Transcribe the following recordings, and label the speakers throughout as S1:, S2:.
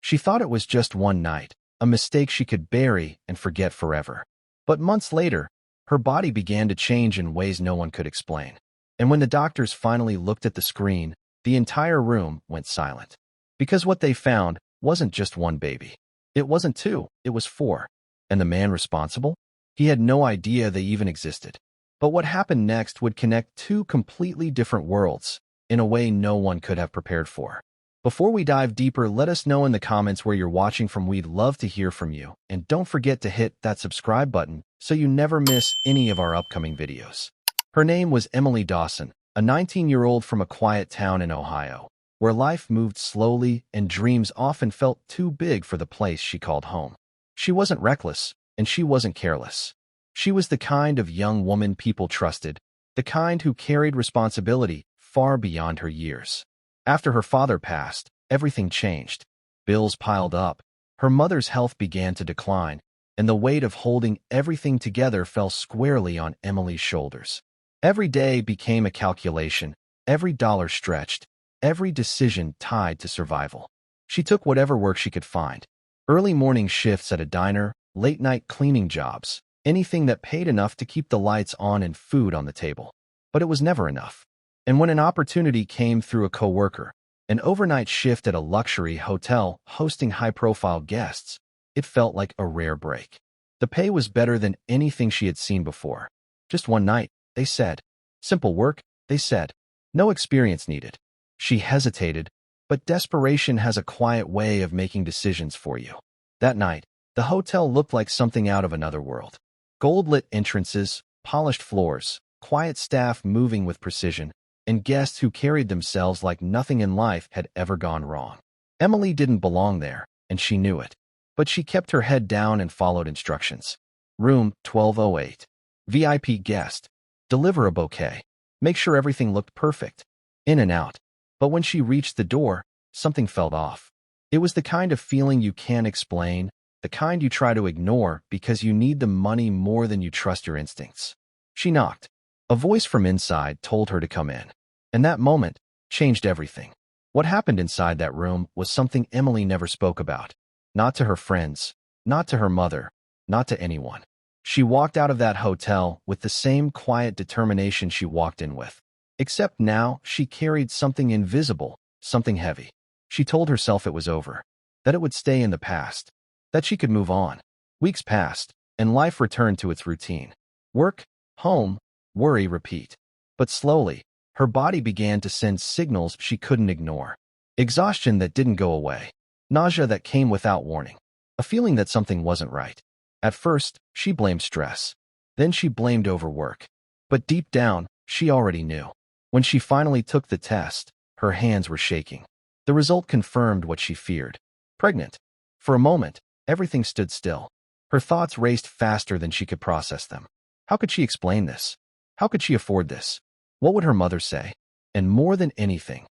S1: She thought it was just one night, a mistake she could bury and forget forever. But months later, her body began to change in ways no one could explain. And when the doctors finally looked at the screen, the entire room went silent. Because what they found wasn't just one baby. It wasn't two, it was four. And the man responsible? He had no idea they even existed. But what happened next would connect two completely different worlds in a way no one could have prepared for. Before we dive deeper, let us know in the comments where you're watching from. We'd love to hear from you. And don't forget to hit that subscribe button so you never miss any of our upcoming videos. Her name was Emily Dawson, a 19-year-old from a quiet town in Ohio, where life moved slowly and dreams often felt too big for the place she called home. She wasn't reckless, and she wasn't careless. She was the kind of young woman people trusted, the kind who carried responsibility far beyond her years. After her father passed, everything changed. Bills piled up, her mother's health began to decline, and the weight of holding everything together fell squarely on Emily's shoulders. Every day became a calculation, every dollar stretched, every decision tied to survival. She took whatever work she could find. Early morning shifts at a diner, late-night cleaning jobs, anything that paid enough to keep the lights on and food on the table. But it was never enough. And when an opportunity came through a coworker, an overnight shift at a luxury hotel hosting high-profile guests, it felt like a rare break. The pay was better than anything she had seen before. Just one night, they said. Simple work, they said. No experience needed. She hesitated, but desperation has a quiet way of making decisions for you. That night, the hotel looked like something out of another world. Gold-lit entrances, polished floors, quiet staff moving with precision, and guests who carried themselves like nothing in life had ever gone wrong. Emily didn't belong there, and she knew it. But she kept her head down and followed instructions. Room 1208. VIP guest. Deliver a bouquet. Make sure everything looked perfect. In and out. But when she reached the door, something felt off. It was the kind of feeling you can't explain, the kind you try to ignore because you need the money more than you trust your instincts. She knocked. A voice from inside told her to come in. And that moment changed everything. What happened inside that room was something Emily never spoke about. Not to her friends, not to her mother, not to anyone. She walked out of that hotel with the same quiet determination she walked in with. Except now she carried something invisible, something heavy. She told herself it was over, that it would stay in the past, that she could move on. Weeks passed, and life returned to its routine. Work, home, worry, repeat. But slowly, her body began to send signals she couldn't ignore. Exhaustion that didn't go away. Nausea that came without warning. A feeling that something wasn't right. At first, she blamed stress. Then she blamed overwork. But deep down, she already knew. When she finally took the test, her hands were shaking. The result confirmed what she feared. Pregnant. For a moment, everything stood still. Her thoughts raced faster than she could process them. How could she explain this? How could she afford this? What would her mother say? And more than anything,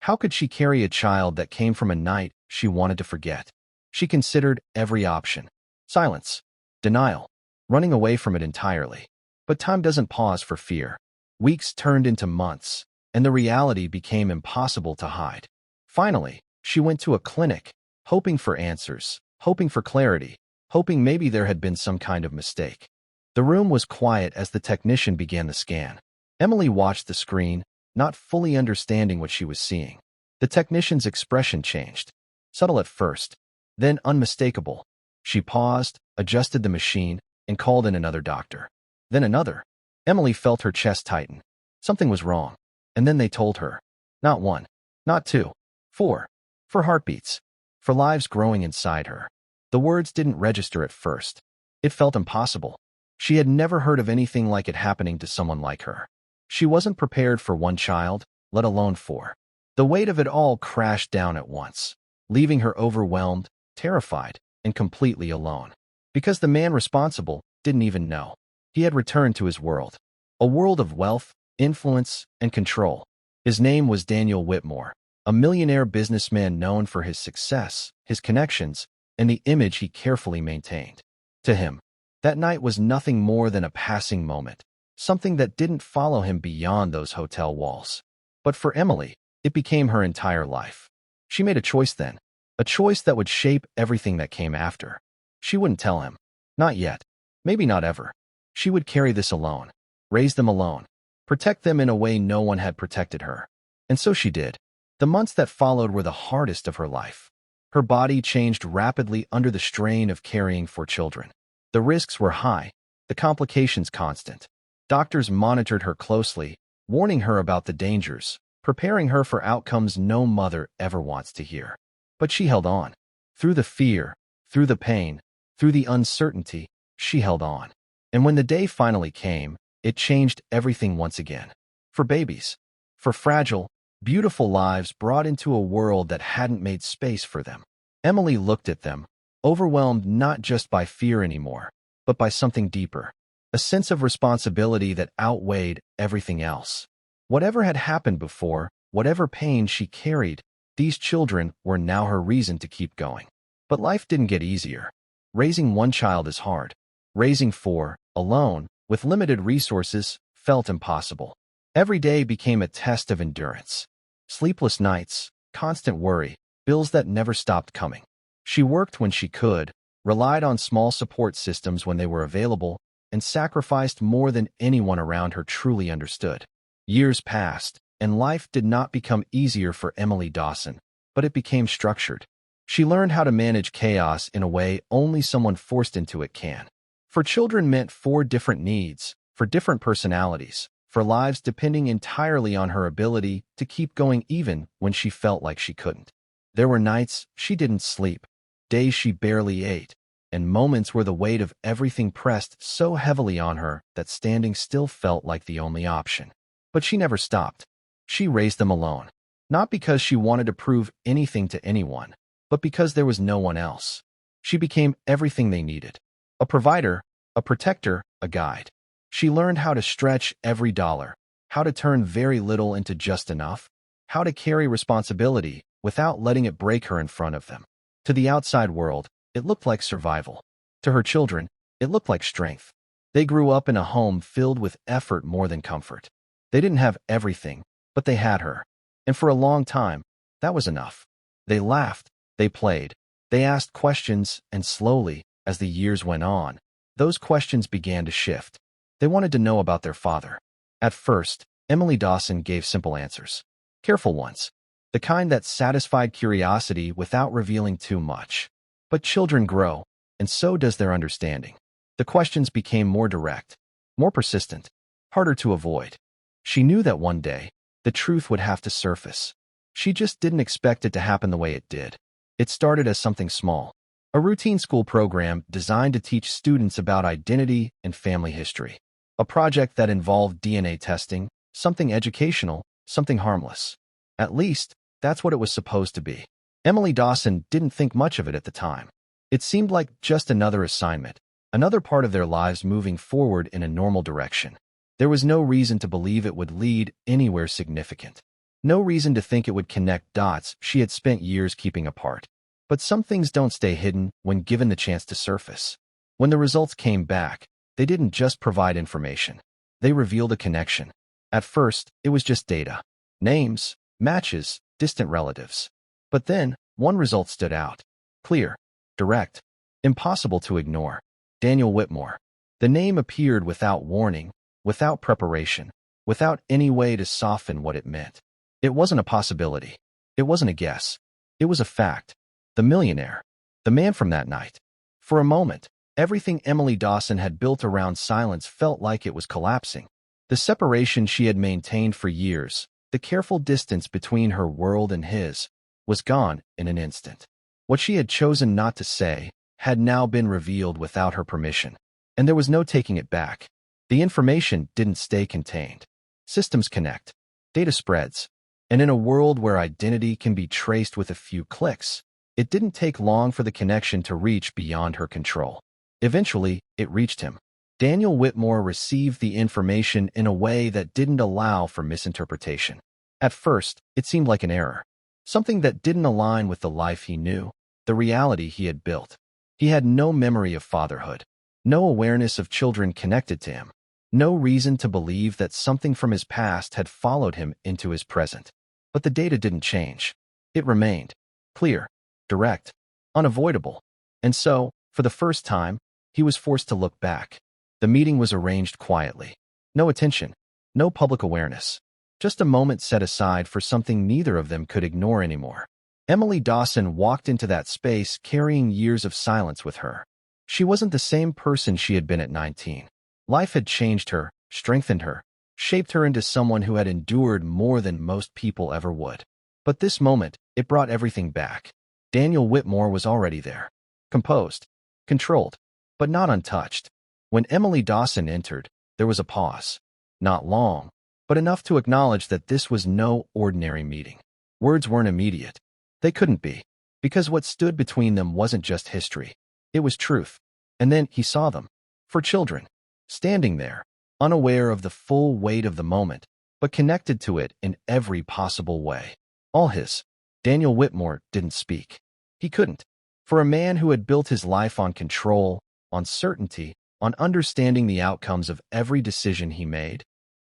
S1: how could she carry a child that came from a night she wanted to forget? She considered every option. Silence. Denial. Running away from it entirely. But time doesn't pause for fear. Weeks turned into months, and the reality became impossible to hide. Finally, she went to a clinic, hoping for answers, hoping for clarity, hoping maybe there had been some kind of mistake. The room was quiet as the technician began the scan. Emily watched the screen, not fully understanding what she was seeing. The technician's expression changed. Subtle at first, then unmistakable. She paused, adjusted the machine, and called in another doctor. Then another. Emily felt her chest tighten. Something was wrong. And then they told her. Not one. Not two. 4. For heartbeats. For lives growing inside her. The words didn't register at first. It felt impossible. She had never heard of anything like it happening to someone like her. She wasn't prepared for one child, let alone 4. The weight of it all crashed down at once, leaving her overwhelmed, terrified, and completely alone. Because the man responsible didn't even know. He had returned to his world. A world of wealth, influence, and control. His name was Daniel Whitmore, a millionaire businessman known for his success, his connections, and the image he carefully maintained. To him, that night was nothing more than a passing moment, something that didn't follow him beyond those hotel walls. But for Emily, it became her entire life. She made a choice then. a choice that would shape everything that came after. She wouldn't tell him. Not yet. Maybe not ever. She would carry this alone, raise them alone, protect them in a way no one had protected her. And so she did. The months that followed were the hardest of her life. Her body changed rapidly under the strain of caring for children. The risks were high, the complications constant. Doctors monitored her closely, warning her about the dangers, preparing her for outcomes no mother ever wants to hear. But she held on. Through the fear, through the pain, through the uncertainty, she held on. And when the day finally came, it changed everything once again. For babies. For fragile, beautiful lives brought into a world that hadn't made space for them. Emily looked at them, overwhelmed not just by fear anymore, but by something deeper. A sense of responsibility that outweighed everything else. Whatever had happened before, whatever pain she carried, these children were now her reason to keep going. But life didn't get easier. Raising one child is hard. Raising four, alone, with limited resources, felt impossible. Every day became a test of endurance. Sleepless nights, constant worry, bills that never stopped coming. She worked when she could, relied on small support systems when they were available, and sacrificed more than anyone around her truly understood. Years passed, and life did not become easier for Emily Dawson, but it became structured. She learned how to manage chaos in a way only someone forced into it can. For children meant for different needs, for different personalities, for lives depending entirely on her ability to keep going even when she felt like she couldn't. There were nights she didn't sleep, days she barely ate, and moments where the weight of everything pressed so heavily on her that standing still felt like the only option. But she never stopped. She raised them alone, not because she wanted to prove anything to anyone, but because there was no one else. She became everything they needed. A provider, a protector, a guide. She learned how to stretch every dollar, how to turn very little into just enough, how to carry responsibility without letting it break her in front of them. To the outside world, it looked like survival. To her children, it looked like strength. They grew up in a home filled with effort more than comfort. They didn't have everything, but they had her. And for a long time, that was enough. They laughed, they played, they asked questions, and slowly, as the years went on, those questions began to shift. They wanted to know about their father. At first, Emily Dawson gave simple answers. Careful ones. The kind that satisfied curiosity without revealing too much. But children grow, and so does their understanding. The questions became more direct, more persistent, harder to avoid. She knew that one day, the truth would have to surface. She just didn't expect it to happen the way it did. It started as something small, a routine school program designed to teach students about identity and family history. A project that involved DNA testing, something educational, something harmless. At least, that's what it was supposed to be. Emily Dawson didn't think much of it at the time. It seemed like just another assignment, another part of their lives moving forward in a normal direction. There was no reason to believe it would lead anywhere significant. No reason to think it would connect dots she had spent years keeping apart. But some things don't stay hidden when given the chance to surface. When the results came back, they didn't just provide information. They revealed a connection. At first, it was just data. Names, matches, distant relatives. But then, one result stood out. Clear, direct, impossible to ignore. Daniel Whitmore. The name appeared without warning, without preparation, without any way to soften what it meant. It wasn't a possibility. It wasn't a guess. It was a fact. The millionaire. The man from that night. For a moment, everything Emily Dawson had built around silence felt like it was collapsing. The separation she had maintained for years, the careful distance between her world and his, was gone in an instant. What she had chosen not to say had now been revealed without her permission, and there was no taking it back. The information didn't stay contained. Systems connect. Data spreads. And in a world where identity can be traced with a few clicks, it didn't take long for the connection to reach beyond her control. Eventually, it reached him. Daniel Whitmore received the information in a way that didn't allow for misinterpretation. At first, it seemed like an error. Something that didn't align with the life he knew, the reality he had built. He had no memory of fatherhood, no awareness of children connected to him, no reason to believe that something from his past had followed him into his present. But the data didn't change. It remained clear, direct, unavoidable. And so, for the first time, he was forced to look back. The meeting was arranged quietly. No attention, no public awareness. Just a moment set aside for something neither of them could ignore anymore. Emily Dawson walked into that space carrying years of silence with her. She wasn't the same person she had been at 19. Life had changed her, strengthened her, shaped her into someone who had endured more than most people ever would. But this moment, it brought everything back. Daniel Whitmore was already there. Composed, controlled, but not untouched. When Emily Dawson entered, there was a pause. Not long, but enough to acknowledge that this was no ordinary meeting. Words weren't immediate. They couldn't be, because what stood between them wasn't just history. It was truth. And then he saw them. 4 children, standing there, unaware of the full weight of the moment, but connected to it in every possible way. All his. Daniel Whitmore didn't speak. He couldn't. For a man who had built his life on control, on certainty, on understanding the outcomes of every decision he made,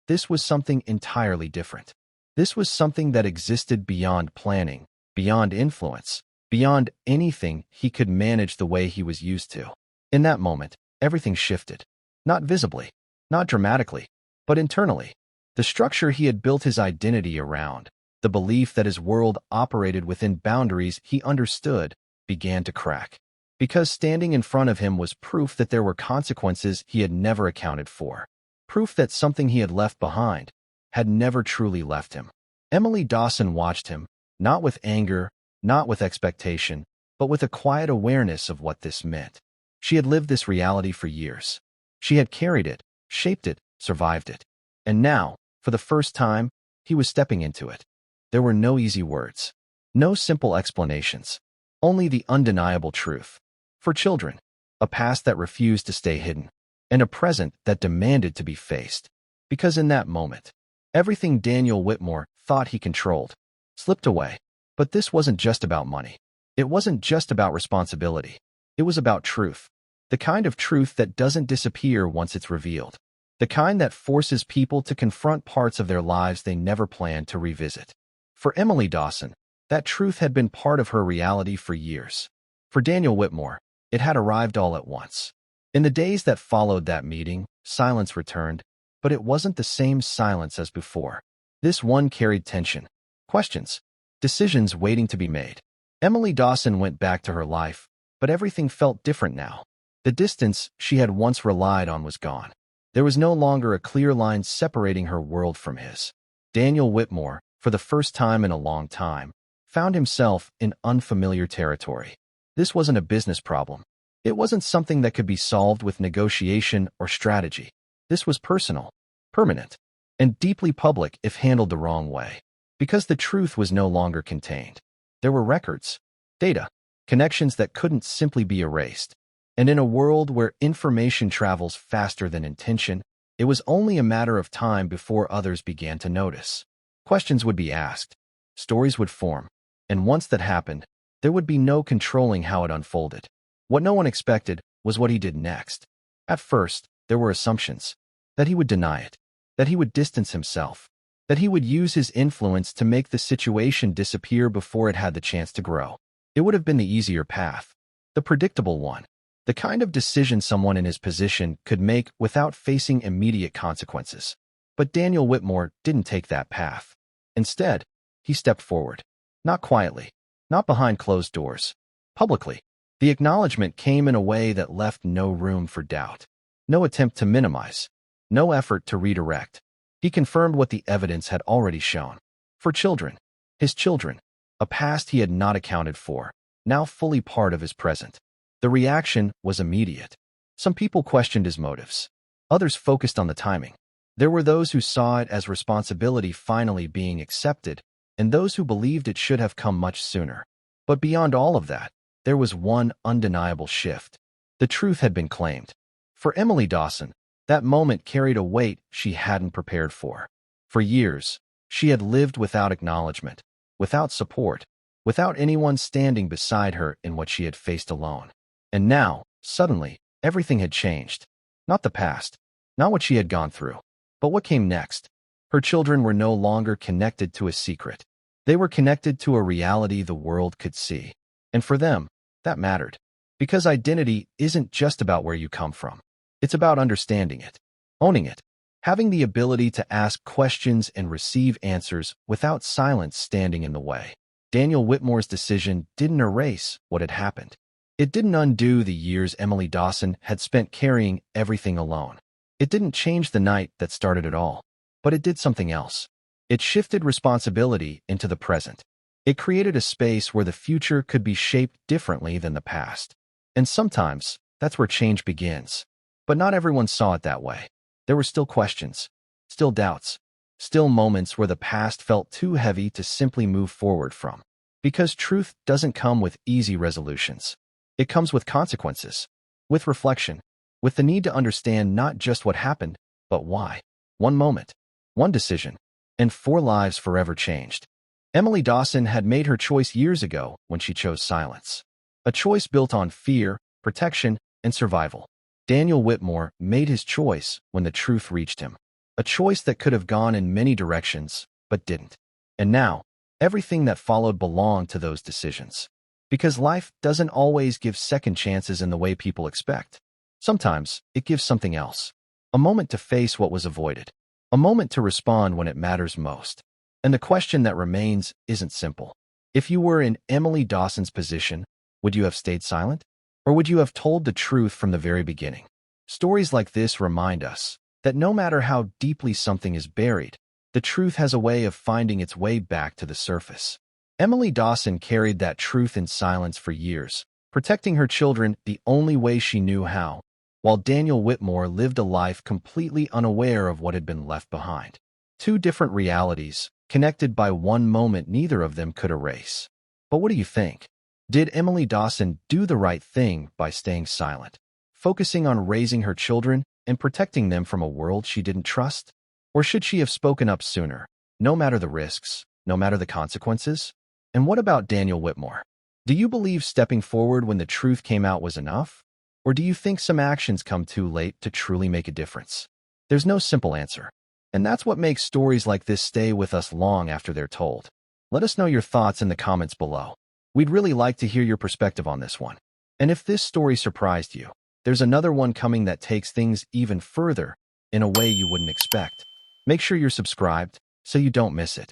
S1: this was something entirely different. This was something that existed beyond planning, beyond influence, beyond anything he could manage the way he was used to. In that moment, everything shifted. Not visibly, not dramatically, but internally. The structure he had built his identity around, the belief that his world operated within boundaries he understood, began to crack. Because standing in front of him was proof that there were consequences he had never accounted for. Proof that something he had left behind had never truly left him. Emily Dawson watched him, not with anger, not with expectation, but with a quiet awareness of what this meant. She had lived this reality for years. She had carried it, shaped it, survived it. And now, for the first time, he was stepping into it. There were no easy words, no simple explanations, only the undeniable truth. 4 children, a past that refused to stay hidden, and a present that demanded to be faced. Because in that moment, everything Daniel Whitmore thought he controlled slipped away. But this wasn't just about money. It wasn't just about responsibility. It was about truth. The kind of truth that doesn't disappear once it's revealed. The kind that forces people to confront parts of their lives they never planned to revisit. For Emily Dawson, that truth had been part of her reality for years. For Daniel Whitmore, it had arrived all at once. In the days that followed that meeting, silence returned, but it wasn't the same silence as before. This one carried tension, questions, decisions waiting to be made. Emily Dawson went back to her life, but everything felt different now. The distance she had once relied on was gone. There was no longer a clear line separating her world from his. Daniel Whitmore, for the first time in a long time, found himself in unfamiliar territory. This wasn't a business problem. It wasn't something that could be solved with negotiation or strategy. This was personal, permanent, and deeply public if handled the wrong way. Because the truth was no longer contained. There were records, data, connections that couldn't simply be erased. And in a world where information travels faster than intention, it was only a matter of time before others began to notice. Questions would be asked, stories would form, and once that happened, there would be no controlling how it unfolded. What no one expected was what he did next. At first, there were assumptions that he would deny it, that he would distance himself, that he would use his influence to make the situation disappear before it had the chance to grow. It would have been the easier path, the predictable one, the kind of decision someone in his position could make without facing immediate consequences. But Daniel Whitmore didn't take that path. Instead, he stepped forward, not quietly, not behind closed doors, publicly. The acknowledgement came in a way that left no room for doubt, no attempt to minimize, no effort to redirect. He confirmed what the evidence had already shown. For children, his children, a past he had not accounted for, now fully part of his present. The reaction was immediate. Some people questioned his motives. Others focused on the timing. There were those who saw it as responsibility finally being accepted, and those who believed it should have come much sooner. But beyond all of that, there was one undeniable shift. The truth had been claimed. For Emily Dawson, that moment carried a weight she hadn't prepared for. For years, she had lived without acknowledgement, without support, without anyone standing beside her in what she had faced alone. And now, suddenly, everything had changed. Not the past, not what she had gone through, but what came next. Her children were no longer connected to a secret. They were connected to a reality the world could see. And for them, that mattered. Because identity isn't just about where you come from. It's about understanding it, owning it, having the ability to ask questions and receive answers without silence standing in the way. Daniel Whitmore's decision didn't erase what had happened. It didn't undo the years Emily Dawson had spent carrying everything alone. It didn't change the night that started it all. But it did something else. It shifted responsibility into the present. It created a space where the future could be shaped differently than the past. And sometimes, that's where change begins. But not everyone saw it that way. There were still questions, still doubts, still moments where the past felt too heavy to simply move forward from. Because truth doesn't come with easy resolutions. It comes with consequences, with reflection, with the need to understand not just what happened, but why. One moment, one decision, and 4 lives forever changed. Emily Dawson had made her choice years ago when she chose silence. A choice built on fear, protection, and survival. Daniel Whitmore made his choice when the truth reached him. A choice that could have gone in many directions, but didn't. And now, everything that followed belonged to those decisions. Because life doesn't always give second chances in the way people expect. Sometimes, it gives something else. A moment to face what was avoided. A moment to respond when it matters most. And the question that remains isn't simple. If you were in Emily Dawson's position, would you have stayed silent? Or would you have told the truth from the very beginning? Stories like this remind us that no matter how deeply something is buried, the truth has a way of finding its way back to the surface. Emily Dawson carried that truth in silence for years, protecting her children the only way she knew how, while Daniel Whitmore lived a life completely unaware of what had been left behind. 2 different realities, connected by one moment neither of them could erase. But what do you think? Did Emily Dawson do the right thing by staying silent, focusing on raising her children and protecting them from a world she didn't trust? Or should she have spoken up sooner, no matter the risks, no matter the consequences? And what about Daniel Whitmore? Do you believe stepping forward when the truth came out was enough? Or do you think some actions come too late to truly make a difference? There's no simple answer. And that's what makes stories like this stay with us long after they're told. Let us know your thoughts in the comments below. We'd really like to hear your perspective on this one. And if this story surprised you, there's another one coming that takes things even further in a way you wouldn't expect. Make sure you're subscribed so you don't miss it.